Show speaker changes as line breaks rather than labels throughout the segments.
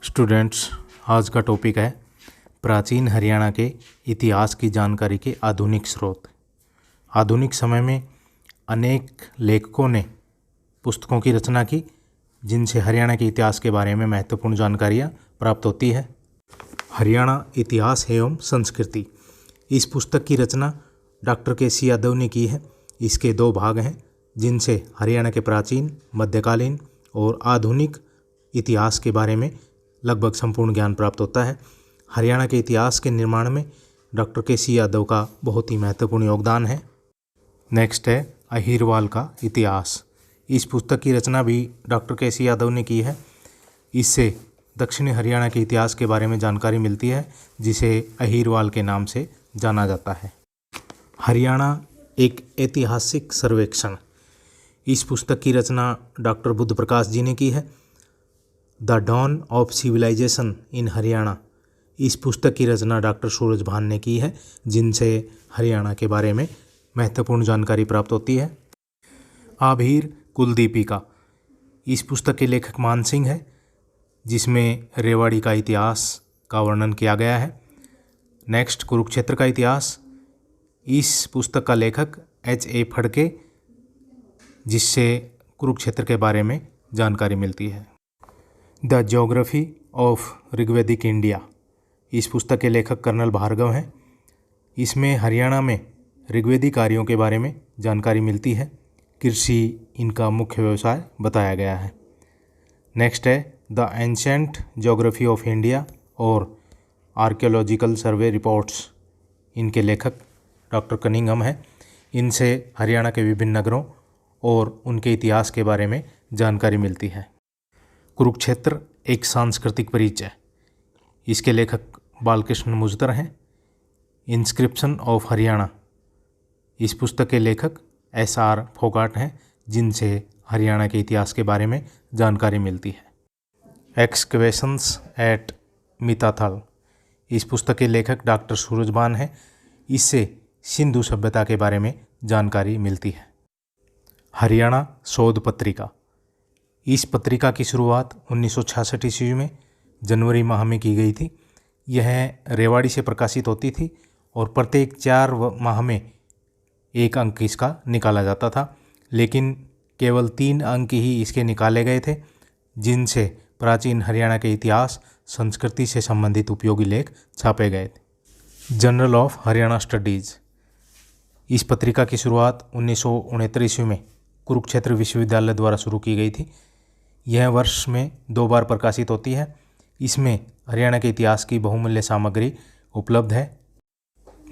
Students, आज का topic है प्राचीन हरियाणा के इतिहास की जानकारी के आधुनिक स्रोत। आधुनिक समय में अनेक लेखकों ने पुस्तकों की रचना की जिनसे हरियाणा के इतिहास के बारे में महत्वपूर्ण जानकारियाँ प्राप्त होती है। हरियाणा इतिहास एवं संस्कृति, इस पुस्तक की रचना डॉक्टर के.सी. यादव ने की है। इसके 2 भाग हैं जिनसे हरियाणा के प्राचीन, मध्यकालीन और आधुनिक इतिहास के बारे में लगभग संपूर्ण ज्ञान प्राप्त होता है। हरियाणा के इतिहास के निर्माण में डॉक्टर के.सी. यादव का बहुत ही महत्वपूर्ण योगदान है। नेक्स्ट है अहिरवाल का इतिहास। इस पुस्तक की रचना भी डॉक्टर के.सी. यादव ने की है। इससे दक्षिणी हरियाणा के इतिहास के बारे में जानकारी मिलती है जिसे अहिरवाल के नाम से जाना जाता है। हरियाणा एक ऐतिहासिक सर्वेक्षण, इस पुस्तक की रचना डॉक्टर बुद्ध प्रकाश जी ने की है। The dawn of civilization in Haryana, इस पुस्तक की रचना डॉक्टर सूरजभान ने की है जिनसे हरियाणा के बारे में महत्वपूर्ण जानकारी प्राप्त होती है। आभीर कुलदीपिका, इस पुस्तक के लेखक मानसिंह है जिसमें रेवाड़ी का इतिहास का वर्णन किया गया है। नेक्स्ट कुरुक्षेत्र का इतिहास, इस पुस्तक का लेखक H.A. फड़के, जिससे कुरुक्षेत्र के बारे में जानकारी मिलती है। The geography of Rigvedic India, इस पुस्तक के लेखक कर्नल भार्गव हैं। इसमें हरियाणा में ऋग्वेदिक कार्यों के बारे में जानकारी मिलती है। कृषि इनका मुख्य व्यवसाय बताया गया है। नेक्स्ट है the ancient geography of India और आर्कियोलॉजिकल सर्वे रिपोर्ट्स, इनके लेखक डॉक्टर कनिंघम हैं। इनसे हरियाणा के विभिन्न नगरों और उनके इतिहास के बारे में जानकारी मिलती है। कुरुक्षेत्र एक सांस्कृतिक परिचय, इसके लेखक बालकृष्ण मुजतर हैं। इंस्क्रिप्शन ऑफ हरियाणा, इस पुस्तक के लेखक S.R. फोगाट हैं जिनसे हरियाणा के इतिहास के बारे में जानकारी मिलती है। एक्सकवेशंस एट मिताथल, इस पुस्तक के लेखक डॉक्टर सूरजभान हैं। इससे सिंधु सभ्यता के बारे में जानकारी मिलती है। हरियाणा शोध पत्रिका, इस पत्रिका की शुरुआत 1966 ईस्वी में जनवरी माह में की गई थी। यह रेवाड़ी से प्रकाशित होती थी और प्रत्येक 4 माह में 1 अंक इसका निकाला जाता था, लेकिन केवल 3 अंक ही इसके निकाले गए थे जिनसे प्राचीन हरियाणा के इतिहास, संस्कृति से संबंधित उपयोगी लेख छापे गए थे। जर्नल ऑफ हरियाणा स्टडीज़, इस पत्रिका की शुरुआत 1969 ईस्वी में कुरुक्षेत्र विश्वविद्यालय द्वारा शुरू की गई थी। यह वर्ष में 2 बार प्रकाशित होती है। इसमें हरियाणा के इतिहास की बहुमूल्य सामग्री उपलब्ध है।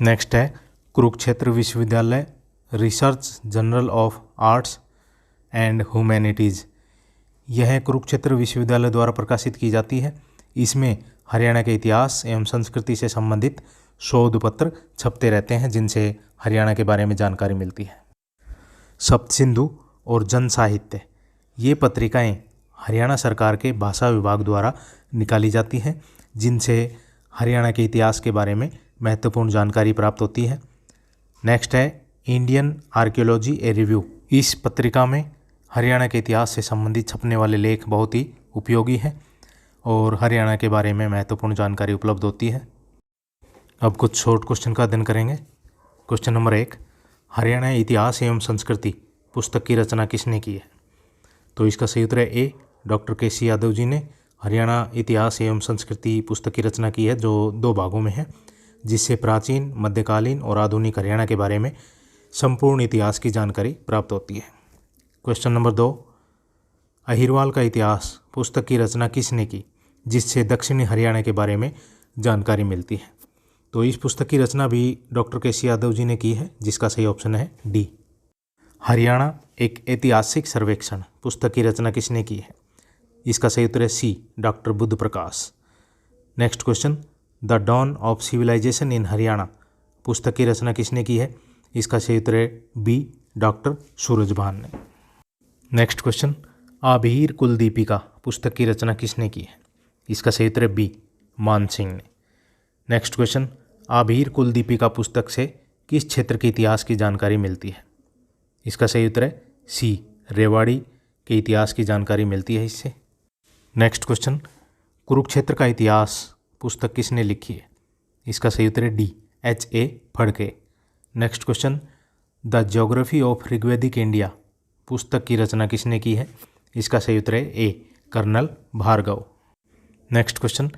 नेक्स्ट है कुरुक्षेत्र विश्वविद्यालय research journal of arts and humanities, यह कुरुक्षेत्र विश्वविद्यालय द्वारा प्रकाशित की जाती है। इसमें हरियाणा के इतिहास एवं संस्कृति से संबंधित शोध पत्र छपते रहते हैं जिनसे हरियाणा के बारे में जानकारी मिलती है। सप्तसिंधु और जन साहित्य, ये पत्रिकाएं हरियाणा सरकार के भाषा विभाग द्वारा निकाली जाती हैं जिनसे हरियाणा के इतिहास के बारे में महत्वपूर्ण जानकारी प्राप्त होती है। नेक्स्ट है इंडियन आर्कियोलॉजी ए रिव्यू, इस पत्रिका में हरियाणा के इतिहास से संबंधित छपने वाले लेख बहुत ही उपयोगी हैं और हरियाणा के बारे में महत्वपूर्ण जानकारी उपलब्ध होती है। अब कुछ शॉर्ट क्वेश्चन का अध्ययन करेंगे। क्वेश्चन नंबर 1, हरियाणा इतिहास एवं संस्कृति पुस्तक की रचना किसने की है? तो इसका सही उत्तर है ए, डॉक्टर के.सी. यादव जी ने हरियाणा इतिहास एवं संस्कृति पुस्तक की रचना की है जो 2 भागों में है, जिससे प्राचीन, मध्यकालीन और आधुनिक हरियाणा के बारे में संपूर्ण इतिहास की जानकारी प्राप्त होती है। क्वेश्चन नंबर 2, अहिरवाल का इतिहास पुस्तक की रचना किसने की जिससे दक्षिणी हरियाणा के बारे में जानकारी मिलती है? तो इस पुस्तक की रचना भी डॉक्टर के.सी. यादव जी ने की है, जिसका सही ऑप्शन है डी। हरियाणा एक ऐतिहासिक सर्वेक्षण पुस्तक की रचना किसने की है? इसका सही उत्तर है C, doctor Buddh Prakash. Next question, the dawn of civilization in Haryana पुस्तक की रचना किसने की है? इसका सही उत्तर है बी, डॉक्टर सूरजभान ने। नेक्स्ट क्वेश्चन, आभीर कुलदीपिका पुस्तक की रचना किसने की है? इसका सही उत्तर है बी, मानसिंह ने। नेक्स्ट क्वेश्चन, आभीर कुलदीपिका पुस्तक से किस क्षेत्र के इतिहास की जानकारी मिलती है? इसका सही उत्तर है सी, रेवाड़ी के इतिहास की जानकारी मिलती है इससे। नेक्स्ट क्वेश्चन, कुरुक्षेत्र का इतिहास पुस्तक किसने लिखी है? इसका सही उत्तर है D, H.A. Phadke. Next question, the geography of Rigvedic India पुस्तक की रचना किसने की है? इसका सही उत्तर है A, colonel Bhargav. Next question,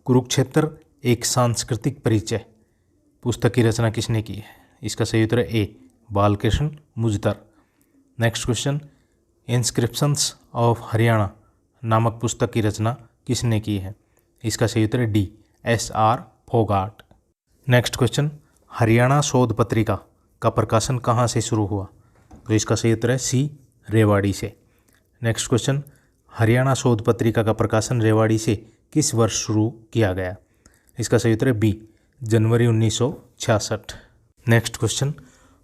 Kurukshetra एक सांस्कृतिक परिचय पुस्तक की रचना किसने की है? इसका सही उत्तर है A, Balkrishna Muztar. Next question, inscriptions of Haryana नामक पुस्तक की रचना किसने की है? इसका सही उत्तर है D, S.R. Phogat. Next question, Haryana शोध पत्रिका का प्रकाशन कहाँ से शुरू हुआ? तो इसका सही उत्तर है सी, रेवाड़ी से। नेक्स्ट क्वेश्चन, हरियाणा शोध पत्रिका का प्रकाशन रेवाड़ी से किस वर्ष शुरू किया गया? इसका सही उत्तर है बी, जनवरी 1966। नेक्स्ट क्वेश्चन,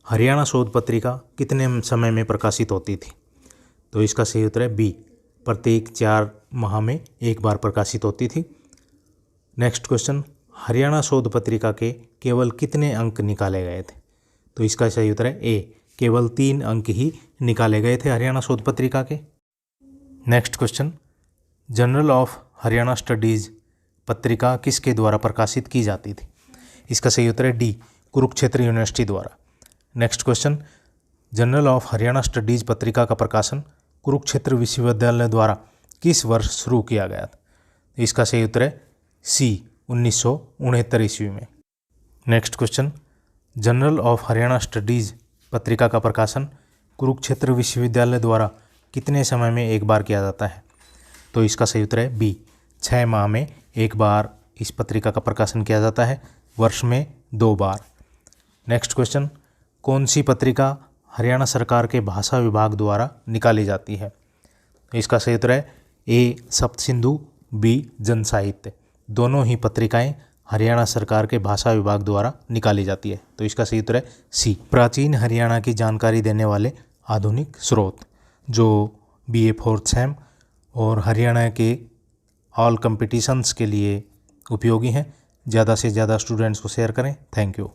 हरियाणा शोध पत्रिका कितने समय में प्रकाशित होती थी? तो इसका सही उत्तर है बी, प्रत्येक 4 माह में एक बार प्रकाशित होती थी। नेक्स्ट क्वेश्चन, हरियाणा शोध पत्रिका के केवल कितने अंक निकाले गए थे? तो इसका सही उत्तर है ए, केवल 3 अंक ही निकाले गए थे हरियाणा शोध पत्रिका के। Next question, journal of Haryana studies पत्रिका किसके द्वारा प्रकाशित की जाती थी? इसका सही उत्तर है डी, कुरुक्षेत्र यूनिवर्सिटी द्वारा। Next question, journal of Haryana studies पत्रिका का प्रकाशन कुरुक्षेत्र विश्वविद्यालय द्वारा किस वर्ष शुरू किया गया था? इसका सही उत्तर है सी, 1969 ईस्वी में। Next question, journal of Haryana studies पत्रिका का प्रकाशन कुरुक्षेत्र विश्वविद्यालय द्वारा कितने समय में एक बार किया जाता है? तो इसका सही उत्तर है बी, 6 माह में एक बार इस पत्रिका का प्रकाशन किया जाता है, वर्ष में 2 बार। नेक्स्ट क्वेश्चन, कौन सी पत्रिका हरियाणा सरकार के भाषा विभाग द्वारा निकाली जाती है? इसका सही उत्तर है ए, सप्तसिंधु, बी, जन साहित्य। दोनों ही पत्रिकाएं हरियाणा सरकार के भाषा विभाग द्वारा निकाली जाती है, तो इसका सही उत्तर है सी। प्राचीन हरियाणा की जानकारी देने वाले आधुनिक स्रोत जो BA 4th सेम और हरियाणा के ऑल कंपटीशंस के लिए उपयोगी हैं। ज़्यादा से ज़्यादा स्टूडेंट्स को शेयर करें। Thank you.